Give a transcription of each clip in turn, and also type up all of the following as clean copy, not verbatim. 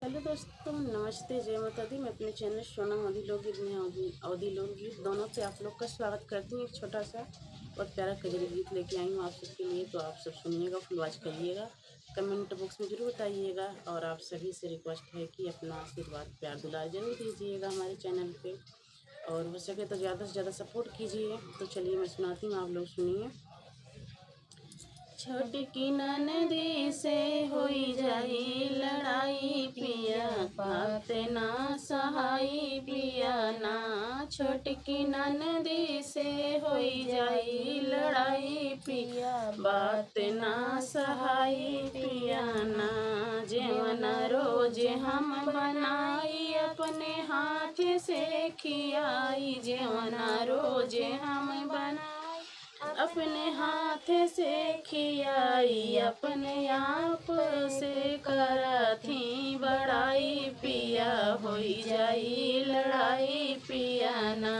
Hello दोस्तों, नमस्ते, जय माता दी। मैं अपने चैनल सोनम अवधी लोकगीत में अवधी लोकगीत दोनों पे आप लोग का स्वागत करती हूँ। एक छोटा सा और प्यारा कजरी गीत लेके आई हूँ आप सबके लिए, तो आप सब सुनिएगा, फुल वॉच करिएगा, कमेंट बॉक्स में ज़रूर बताइएगा। और आप सभी से रिक्वेस्ट है कि अपना आशीर्वाद प्यार दुलार जरूर दीजिएगा हमारे चैनल पे, और हो सके तो ज़्यादा से ज़्यादा सपोर्ट कीजिए। तो चलिए मैं सुनाती हूँ, आप लोग सुनिए। छोटकी ननदी से होई जाई लड़ाई पिया, बात ना सहाई पिया ना। छोटकी ननदी से होई जाई लड़ाई पिया, बात ना सहाई पिया ना। जेवन रोज हम बनाई अपने हाथ से खियाई, जेवन रोज हम बनाई अपने हाथ से खियाई, अपने आप से करथी बड़ाई पिया, होई जाई लड़ाई पिया ना।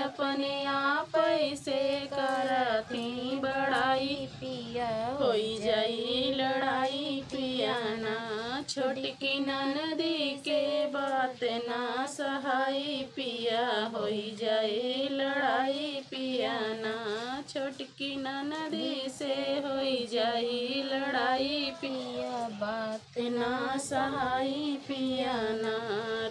अपने आप से करथी बड़ाई पिया, होई जाई लड़ाई पिया ना। छोटकी ननदी के बात ना सहाई पिया, होई जाई लड़ाई पिया ना। छोटकी ननदी से होई जाई लड़ाई पिया, बात ना सहाई पिया ना।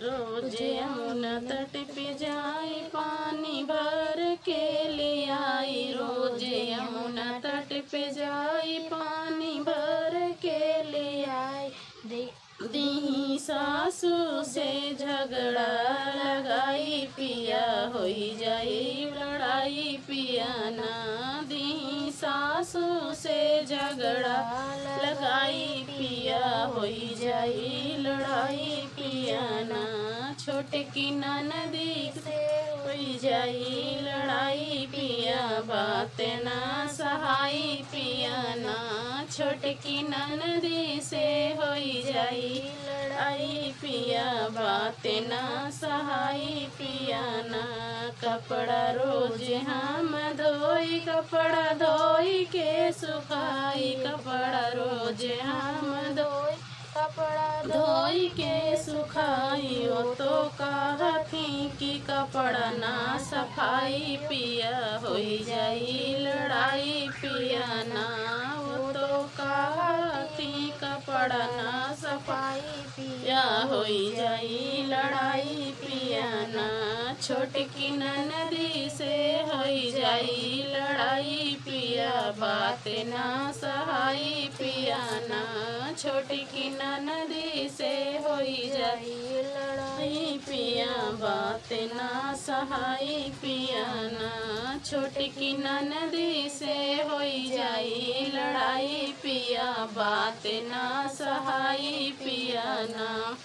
रोज यमुना तट पे जाई पानी भर के ले आई, रोज यमुना तट पे जाई पानी भर के ले आई। दी सासू से झगड़ा लगाई पिया, होई जाई लड़ाई पिया ना। दी सासू से झगड़ा लगाई पिया, होई जाई लड़ाई पिया ना। छोटकी ननदी से होई जाई लड़ाई पिया, बात ना सहाई पिया ना। छोटकी ननदी से होई जाई लड़ाई पिया, बात ना सहाई पिया ना। कपड़ा रोज हम धोई, कपड़ा धोई के सुखाई, कपड़ा रोज हम धोई, कपड़ा धोई के सुखाई। वो तो कहती कि कपड़ा ना सफाई पिया, होई जाई लड़ाई पिया ना। वो तो कहती कपड़ा ना सफाई पिया, होई जाई लड़ाई पिया ना। छोटकी ननदी से होई जाई लड़ाई पिया, बात ना सहाई पिया ना। छोटकी ननदी से होई जाई लड़ाई पिया, बात ना सहाई पिया ना। छोटकी ननदी से होई जाई लड़ाई पिया, बात ना सहाई पिया ना।